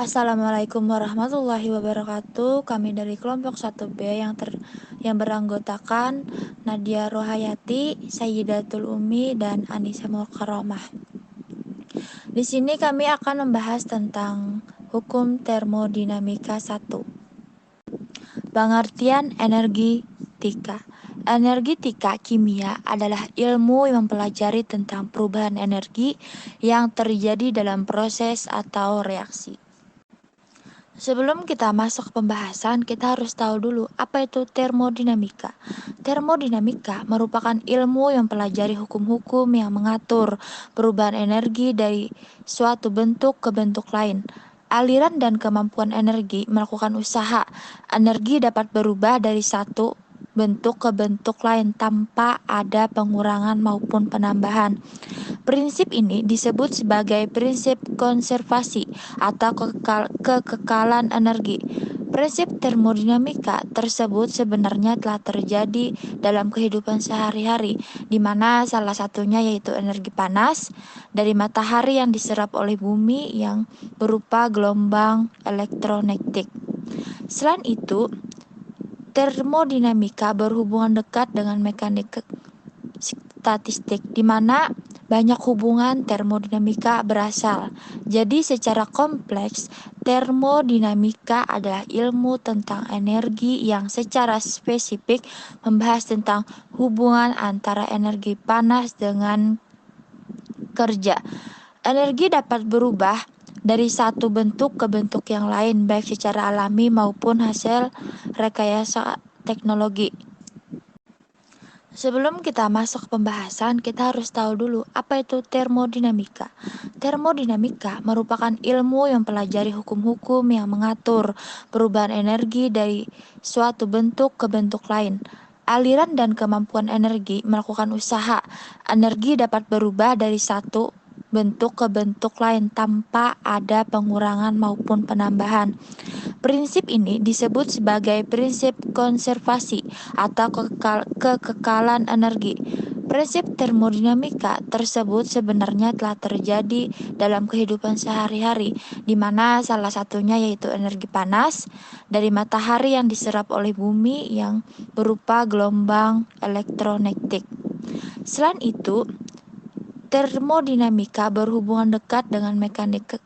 Assalamualaikum warahmatullahi wabarakatuh. Kami dari kelompok 1B yang beranggotakan Nadia Rohayati, Sayyidatul Umi, dan Anissa Mukarramah. Di sini kami akan membahas tentang hukum termodinamika 1. Pengertian energetika. Energetika kimia adalah ilmu yang mempelajari tentang perubahan energi yang terjadi dalam proses atau reaksi. Sebelum kita masuk ke pembahasan, kita harus tahu dulu apa itu termodinamika. Termodinamika merupakan ilmu yang mempelajari hukum-hukum yang mengatur perubahan energi dari suatu bentuk ke bentuk lain. Aliran dan kemampuan energi melakukan usaha. Energi dapat berubah dari satu bentuk ke bentuk lain tanpa ada pengurangan maupun penambahan. Prinsip ini disebut sebagai prinsip konservasi atau kekekalan energi. Prinsip termodinamika tersebut sebenarnya telah terjadi dalam kehidupan sehari-hari, di mana salah satunya yaitu energi panas dari matahari yang diserap oleh bumi yang berupa gelombang elektromagnetik. Selain itu, termodinamika berhubungan dekat dengan mekanik statistik, di mana banyak hubungan termodinamika berasal. Jadi secara kompleks, termodinamika adalah ilmu tentang energi yang secara spesifik membahas tentang hubungan antara energi panas dengan kerja. Energi dapat berubah dari satu bentuk ke bentuk yang lain, baik secara alami maupun hasil rekayasa teknologi. Sebelum kita masuk ke pembahasan, kita harus tahu dulu apa itu termodinamika. Termodinamika merupakan ilmu yang mempelajari hukum-hukum yang mengatur perubahan energi dari suatu bentuk ke bentuk lain. Aliran dan kemampuan energi melakukan usaha. Energi dapat berubah dari satu bentuk ke bentuk lain tanpa ada pengurangan maupun penambahan. Prinsip ini disebut sebagai prinsip konservasi atau kekekalan energi. Prinsip termodinamika tersebut sebenarnya telah terjadi dalam kehidupan sehari-hari, di mana salah satunya yaitu energi panas dari matahari yang diserap oleh bumi yang berupa gelombang elektromagnetik. Selain itu, termodinamika berhubungan dekat dengan mekanik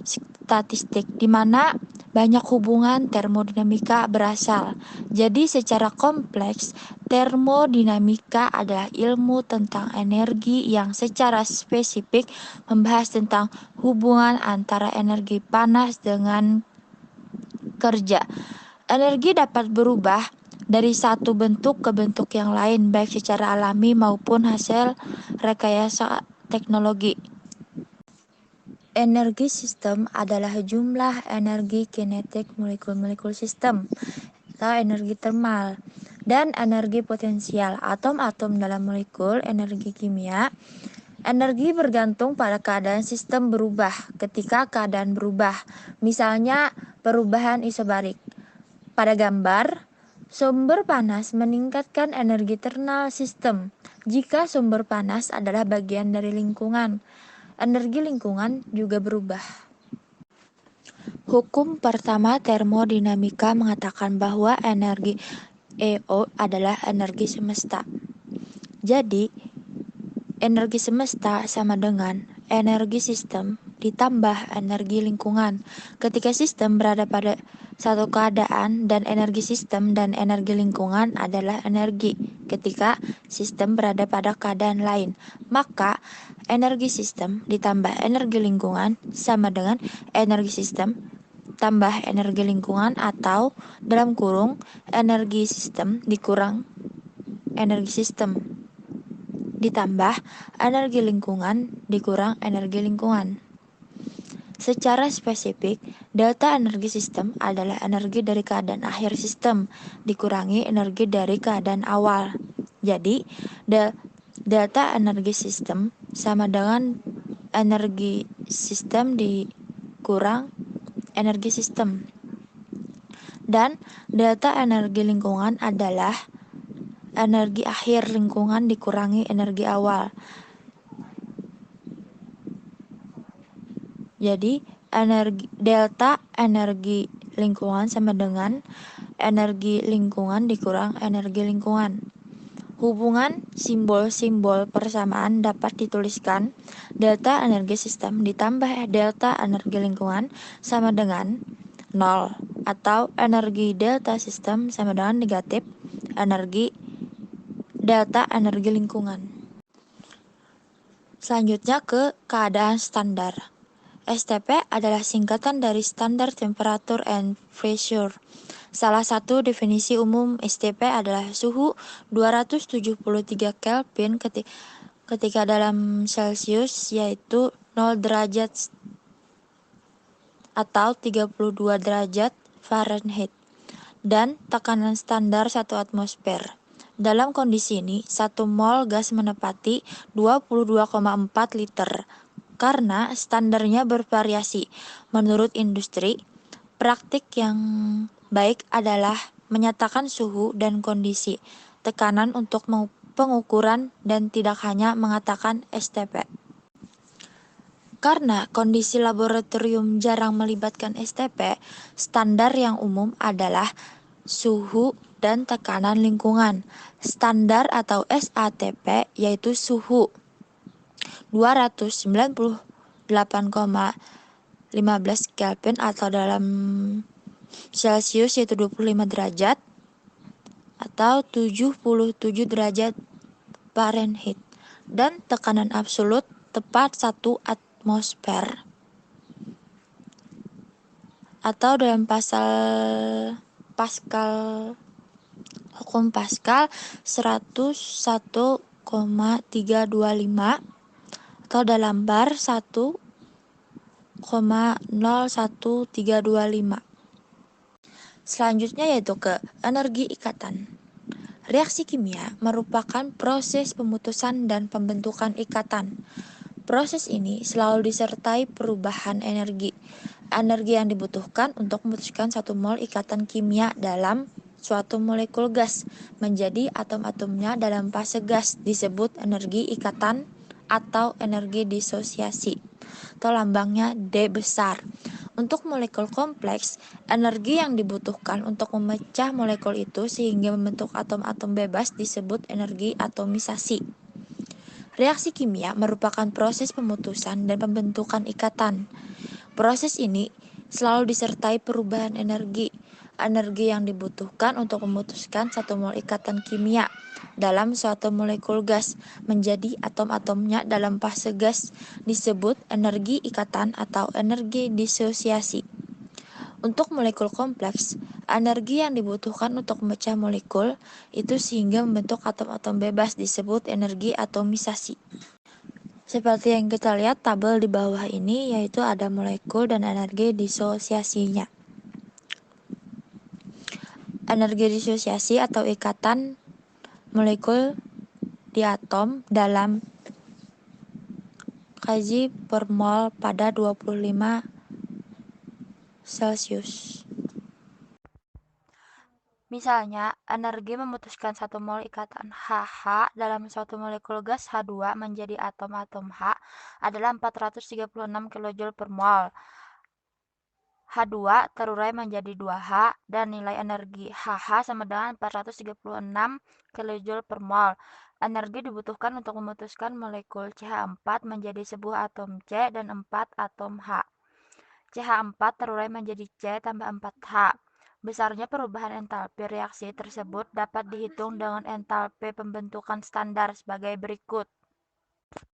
statistik, di mana banyak hubungan termodinamika berasal. Jadi secara kompleks, termodinamika adalah ilmu tentang energi yang secara spesifik membahas tentang hubungan antara energi panas dengan kerja. Energi dapat berubah dari satu bentuk ke bentuk yang lain, baik secara alami maupun hasil rekayasa teknologi. Energi sistem adalah jumlah energi kinetik molekul-molekul sistem atau energi termal dan energi potensial atom-atom dalam molekul energi kimia. Energi bergantung pada keadaan sistem berubah ketika keadaan berubah. Misalnya perubahan isobarik. Pada gambar, sumber panas meningkatkan energi thermal sistem. Jika sumber panas adalah bagian dari lingkungan, energi lingkungan juga berubah. Hukum pertama termodinamika mengatakan bahwa energi EO adalah energi semesta. Jadi, energi semesta sama dengan energi sistem ditambah energi lingkungan. Ketika sistem berada pada satu keadaan dan energi sistem dan energi lingkungan adalah energi ketika sistem berada pada keadaan lain, maka energi sistem ditambah energi lingkungan sama dengan energi sistem tambah energi lingkungan, atau dalam kurung energi sistem dikurang energi sistem ditambah energi lingkungan dikurang energi lingkungan. Secara spesifik, delta energi sistem adalah energi dari keadaan akhir sistem dikurangi energi dari keadaan awal. Jadi, delta energi sistem sama dengan energi sistem dikurang energi sistem. Dan delta energi lingkungan adalah energi akhir lingkungan dikurangi energi awal. Jadi, delta energi lingkungan sama dengan energi lingkungan dikurang energi lingkungan. Hubungan simbol-simbol persamaan dapat dituliskan delta energi sistem ditambah delta energi lingkungan sama dengan 0 atau energi delta sistem sama dengan negatif energi delta energi lingkungan. Selanjutnya ke keadaan standar. STP adalah singkatan dari Standard Temperature and Pressure. Salah satu definisi umum STP adalah suhu 273 Kelvin ketika dalam Celcius yaitu 0 derajat atau 32 derajat Fahrenheit dan tekanan standar 1 atmosfer. Dalam kondisi ini, 1 mol gas menepati 22,4 liter. Karena standarnya bervariasi menurut industri, praktik yang baik adalah menyatakan suhu dan kondisi tekanan untuk pengukuran dan tidak hanya mengatakan STP. Karena kondisi laboratorium jarang melibatkan STP, standar yang umum adalah suhu dan tekanan lingkungan. Standar atau SATP yaitu suhu 298,15 Kelvin atau dalam Celcius yaitu 25 derajat atau 77 derajat Fahrenheit dan tekanan absolut tepat 1 atmosfer atau dalam hukum Pascal 101,325 atau dalam bar 1,01325. Selanjutnya yaitu ke energi ikatan. Reaksi kimia merupakan proses pemutusan dan pembentukan ikatan. Proses ini selalu disertai perubahan energi. Energi yang dibutuhkan untuk memutuskan 1 mol ikatan kimia dalam suatu molekul gas menjadi atom-atomnya dalam fase gas disebut energi ikatan atau energi disosiasi atau lambangnya D besar. Untuk molekul kompleks, energi yang dibutuhkan untuk memecah molekul itu sehingga membentuk atom-atom bebas disebut energi atomisasi. Reaksi kimia merupakan proses pemutusan dan pembentukan ikatan. Proses ini selalu disertai perubahan energi. Energi yang dibutuhkan untuk memutuskan 1 mol ikatan kimia dalam suatu molekul gas menjadi atom-atomnya dalam fase gas disebut energi ikatan atau energi disosiasi. Untuk molekul kompleks, energi yang dibutuhkan untuk memecah molekul itu sehingga membentuk atom-atom bebas disebut energi atomisasi. Seperti yang kita lihat tabel di bawah ini yaitu ada molekul dan energi disosiasinya. Energi disosiasi atau ikatan molekul di atom dalam kg per mol pada 25 Celcius. Misalnya, energi memutuskan 1 mol ikatan HH dalam suatu molekul gas H2 menjadi atom-atom H adalah 436 kJ per mol. H2 terurai menjadi 2H dan nilai energi HH sama dengan 436 kJ per mol. Energi dibutuhkan untuk memutuskan molekul CH4 menjadi sebuah atom C dan 4 atom H. CH4 terurai menjadi C tambah 4H. Besarnya perubahan entalpi reaksi tersebut dapat dihitung dengan entalpi pembentukan standar sebagai berikut.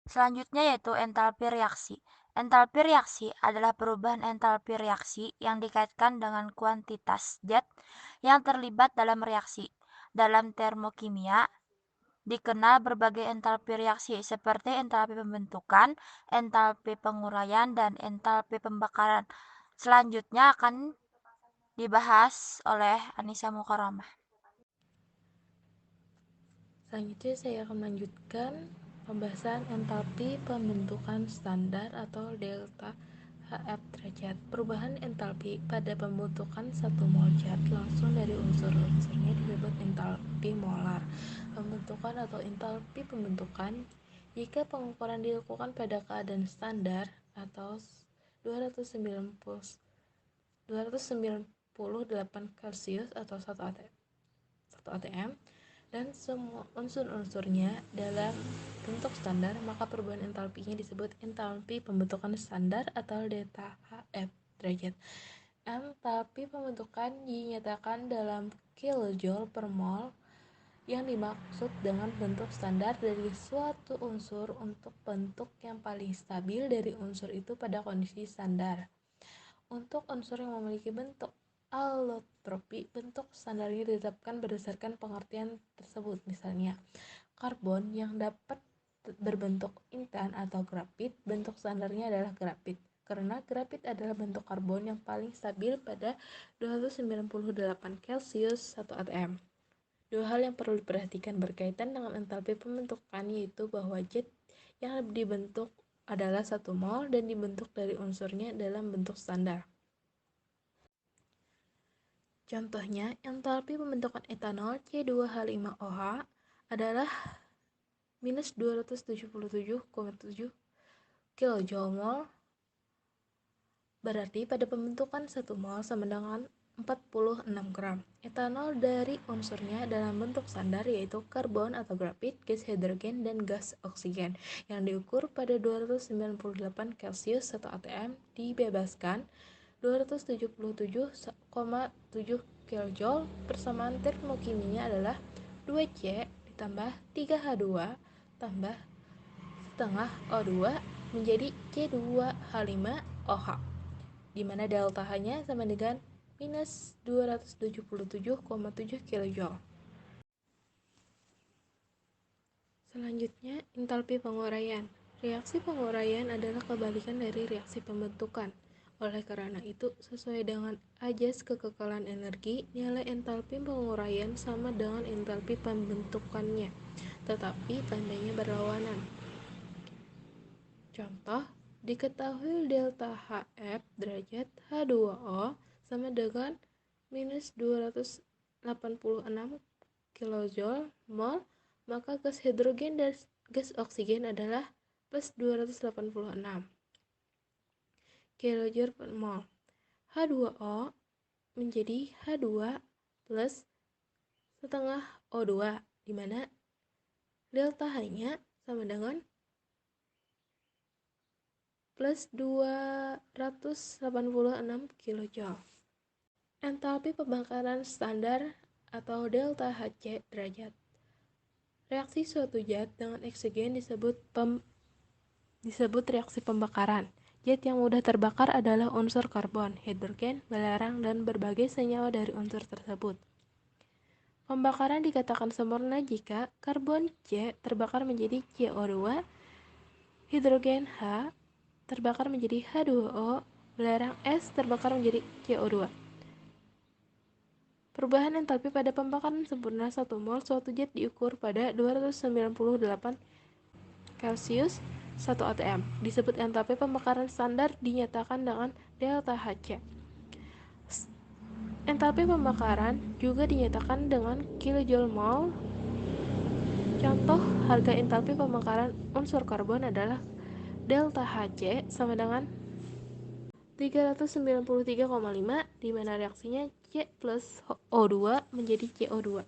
Selanjutnya yaitu entalpi reaksi. Entalpi reaksi adalah perubahan entalpi reaksi yang dikaitkan dengan kuantitas zat yang terlibat dalam reaksi. Dalam termokimia, dikenal berbagai entalpi reaksi seperti entalpi pembentukan, entalpi penguraian, dan entalpi pembakaran. Selanjutnya akan dibahas oleh Anissa Mukarramah. Selanjutnya saya akan melanjutkan pembahasan entalpi pembentukan standar atau delta HF derajat. Perubahan entalpi pada pembentukan 1 mol zat langsung dari unsur-unsurnya disebut entalpi molar. Pembentukan atau entalpi pembentukan jika pengukuran dilakukan pada keadaan standar atau 298 Celsius atau 1 atm, dan semua unsur-unsurnya dalam bentuk standar, maka perubahan entalpinya disebut entalpi pembentukan standar atau delta HF derajat. Entalpi pembentukan dinyatakan dalam kilojoule per mol, yang dimaksud dengan bentuk standar dari suatu unsur untuk bentuk yang paling stabil dari unsur itu pada kondisi standar. Untuk unsur yang memiliki bentuk allotropi, bentuk standarnya ditetapkan berdasarkan pengertian tersebut. Misalnya, karbon yang dapat berbentuk intan atau grafit, bentuk standarnya adalah grafit. Karena grafit adalah bentuk karbon yang paling stabil pada 298 Celsius 1 atm. Dua hal yang perlu diperhatikan berkaitan dengan entalpi pembentukan, yaitu bahwa zat yang dibentuk adalah 1 mol dan dibentuk dari unsurnya dalam bentuk standar. Contohnya, entalpi pembentukan etanol C2H5OH adalah minus 277,7 kJ/mol. Berarti pada pembentukan 1 mol sama dengan 46 gram etanol dari unsurnya dalam bentuk standar, yaitu karbon atau grafit, gas hidrogen, dan gas oksigen yang diukur pada 298 Celsius 1 atm dibebaskan 277,7 kJ. Persamaan termokimia adalah 2C ditambah 3H2 tambah setengah O2 menjadi C2H5OH, di mana delta H-nya sama dengan minus 277,7 kJ. Selanjutnya, entalpi penguraian. Reaksi penguraian adalah kebalikan dari reaksi pembentukan. Oleh karena itu, sesuai dengan ajas kekekalan energi, nilai entalpi penguraian sama dengan entalpi pembentukannya, tetapi tandanya berlawanan. Contoh, diketahui delta HF derajat H2O sama dengan minus 286 kJ/mol, maka gas hidrogen dan gas oksigen adalah plus 286 kJ/mol. H2O menjadi H2 plus setengah O2, di mana delta H-nya sama dengan plus 286 kJ. Entalpi pembakaran standar atau delta Hc derajat. Reaksi suatu zat dengan oksigen disebut reaksi pembakaran. Zat yang mudah terbakar adalah unsur karbon, hidrogen, belerang, dan berbagai senyawa dari unsur tersebut. Pembakaran dikatakan sempurna jika karbon C terbakar menjadi CO2, hidrogen H terbakar menjadi H2O, belerang S terbakar menjadi CO2. Perubahan entalpi pada pembakaran sempurna 1 mol suatu zat diukur pada 298 Celsius 1 atm. Disebut entalpi pembakaran standar dinyatakan dengan delta Hc. Entalpi pembakaran juga dinyatakan dengan kilojoule/mol. Contoh harga entalpi pembakaran unsur karbon adalah delta Hc sama dengan 393,5, di mana reaksinya C plus O2 menjadi CO2.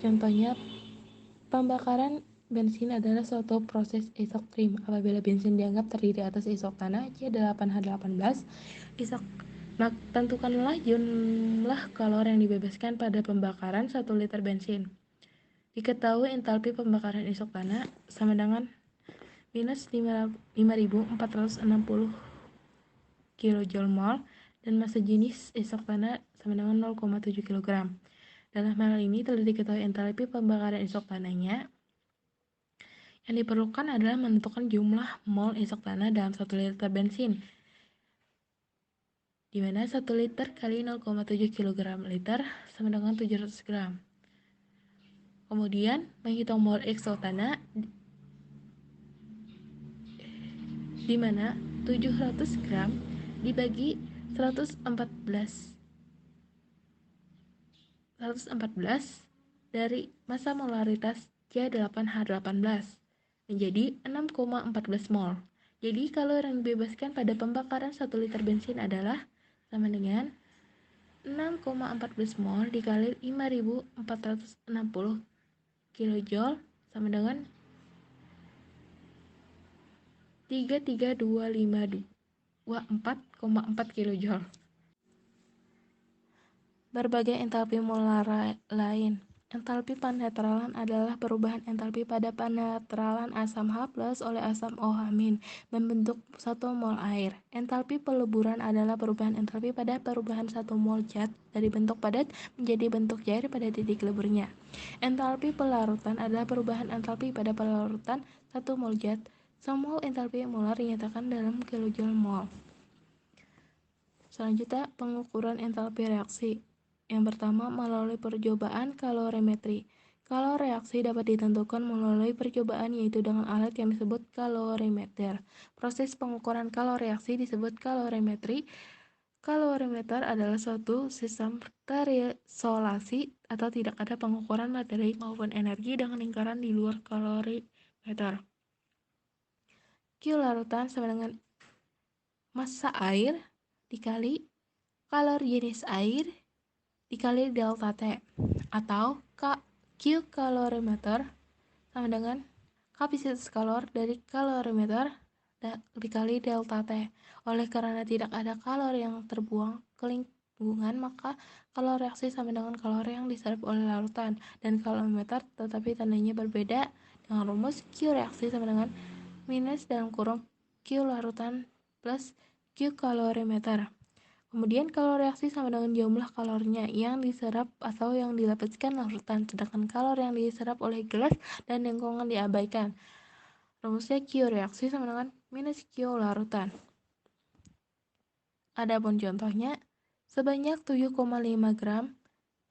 Contohnya, pembakaran bensin adalah suatu proses isoktrim. Apabila bensin dianggap terdiri atas isoktana C8H18, tentukanlah jumlah kalori yang dibebaskan pada pembakaran 1 liter bensin. Diketahui entalpi pembakaran isoktana sama dengan minus 5.460 kJ/mol dan massa jenis isoktana sama dengan 0,7 kg. Dalam hal ini telah diketahui entalpi pembakaran isoktananya. Yang diperlukan adalah menentukan jumlah mol isoktana dalam 1 liter bensin, di mana 1 liter kali 0,7 kg liter sama dengan 700 gram. Kemudian menghitung mol isoktana, di mana 700 gram dibagi 114 dari massa molaritas C8H18. menjadi 6,14 mol. Jadi kalori yang dibebaskan pada pembakaran 1 liter bensin adalah sama dengan 6,14 mol dikali 5.460 kilojoule sama dengan 33254,4 kilojoule. Berbagai entalpi molar lain. Entalpi penetralan adalah perubahan entalpi pada penetralan asam H+ oleh asam OH- membentuk 1 mol air. Entalpi peleburan adalah perubahan entalpi pada perubahan 1 mol zat dari bentuk padat menjadi bentuk cair pada titik leburnya. Entalpi pelarutan adalah perubahan entalpi pada pelarutan 1 mol zat. Semua entalpi molar dinyatakan dalam kilojoule mol. Selanjutnya, pengukuran entalpi reaksi. Yang pertama, melalui percobaan kalorimetri. Kalau reaksi dapat ditentukan melalui percobaan yaitu dengan alat yang disebut kalorimeter. Proses pengukuran kaloriaksi disebut kalorimetri. Kalorimeter adalah suatu sistem terisolasi atau tidak ada pengukuran materi maupun energi dengan lingkaran di luar kalorimeter. Q larutan sama dengan massa air dikali kalori jenis air dikali delta T, atau Q kalorimeter sama dengan kapasitas kalor dari kalorimeter dikali delta T. Oleh karena tidak ada kalori yang terbuang ke lingkungan, maka kalori reaksi sama dengan kalori yang diserap oleh larutan dan kalorimeter, tetapi tandanya berbeda dengan rumus Q reaksi sama dengan minus dalam kurung Q larutan plus Q kalorimeter. Kemudian kalori reaksi sama dengan jumlah kalorinya yang diserap atau yang dilepaskan larutan, sedangkan kalori yang diserap oleh gelas dan lingkungan diabaikan. Rumusnya Q reaksi sama dengan minus Q larutan. Adapun contohnya, sebanyak 7,5 gram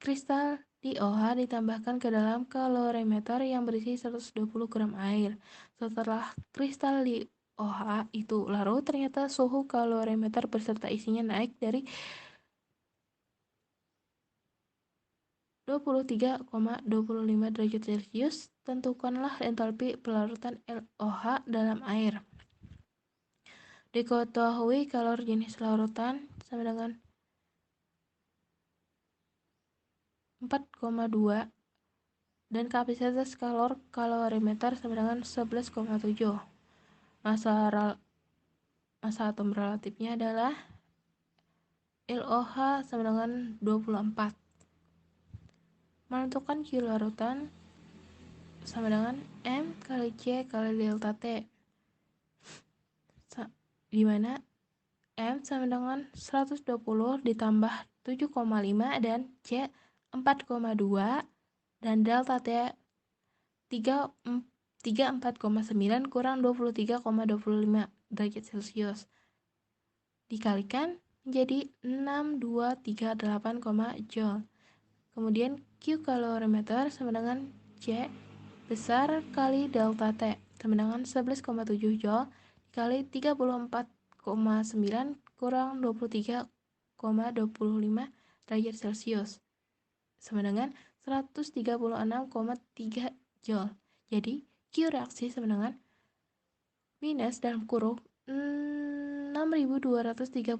kristal DOH ditambahkan ke dalam kalorimeter yang berisi 120 gram air. Setelah kristal DOH itu larut, ternyata suhu kalorimeter beserta isinya naik dari 23,25 derajat Celcius. Tentukanlah entalpi pelarutan LOH dalam air. Diketahui kalori jenis larutan sama dengan 4,2 dan kapasitas kalorimeter sama dengan 11,7. Massa atom relatifnya adalah LOH sama dengan 24. Menentukan Q larutan sama dengan M kali C kali delta T, di mana M sama dengan 120 ditambah 7,5 dan C 4,2 dan delta T 34,9 kurang 23,25 derajat Celcius dikalikan menjadi 6238, joule. Kemudian Q kalorimeter sama dengan C besar kali delta T sama dengan 11,7 joule dikali 34,9 kurang 23,25 derajat Celcius sama dengan 136,3 joule. Jadi Q reaksi sama dengan minus dalam kurung 6238,6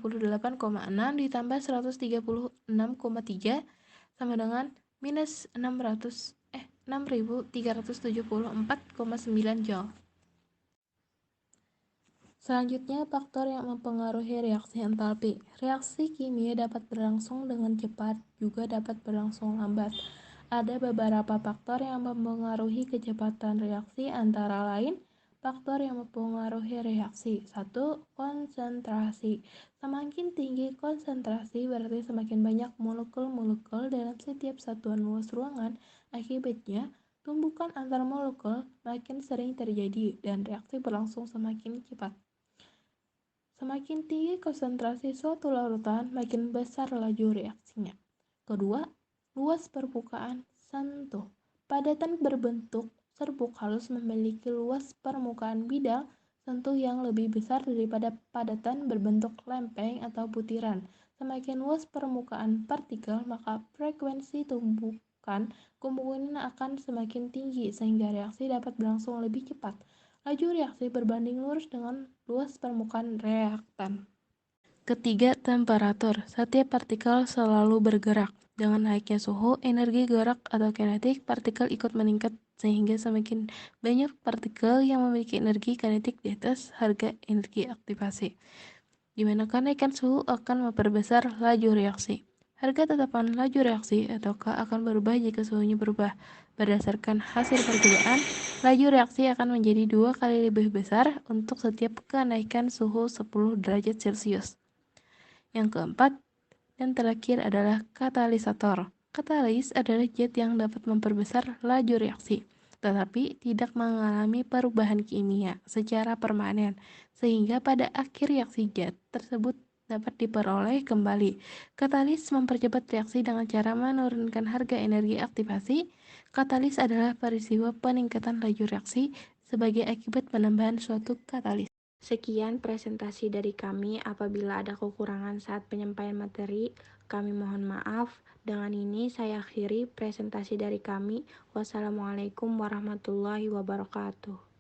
ditambah 136,3 sama dengan minus 6374,9 joule. Selanjutnya, faktor yang mempengaruhi reaksi entalpi. Reaksi kimia dapat berlangsung dengan cepat, juga dapat berlangsung lambat. Ada beberapa faktor yang mempengaruhi kecepatan reaksi, antara lain faktor yang mempengaruhi reaksi. 1. Konsentrasi. Semakin tinggi konsentrasi berarti semakin banyak molekul-molekul dalam setiap satuan luas ruangan. Akibatnya, tumbukan antar molekul makin sering terjadi dan reaksi berlangsung semakin cepat. Semakin tinggi konsentrasi suatu larutan, makin besar laju reaksinya. Kedua, luas permukaan sentuh. Padatan berbentuk serbuk halus memiliki luas permukaan bidang sentuh yang lebih besar daripada padatan berbentuk lempeng atau butiran. Semakin luas permukaan partikel, maka frekuensi tumbukan kemungkinan akan semakin tinggi sehingga reaksi dapat berlangsung lebih cepat. laju reaksi berbanding lurus dengan luas permukaan reaktan. Ketiga, temperatur. Setiap partikel selalu bergerak. Dengan naiknya suhu, energi gerak atau kinetik partikel ikut meningkat sehingga semakin banyak partikel yang memiliki energi kinetik di atas harga energi aktivasi. Di mana kenaikan suhu akan memperbesar laju reaksi. Harga tetapan laju reaksi atau K akan berubah jika suhunya berubah. Berdasarkan hasil percobaan, laju reaksi akan menjadi 2 kali lebih besar untuk setiap kenaikan suhu 10 derajat Celcius. Yang keempat dan terakhir adalah katalisator. Katalis adalah zat yang dapat memperbesar laju reaksi, tetapi tidak mengalami perubahan kimia secara permanen, sehingga pada akhir reaksi zat tersebut dapat diperoleh kembali. Katalis mempercepat reaksi dengan cara menurunkan harga energi aktivasi. Katalis adalah peristiwa peningkatan laju reaksi sebagai akibat penambahan suatu katalis. Sekian presentasi dari kami. Apabila ada kekurangan saat penyampaian materi, kami mohon maaf. Dengan ini saya akhiri presentasi dari kami. Wassalamualaikum warahmatullahi wabarakatuh.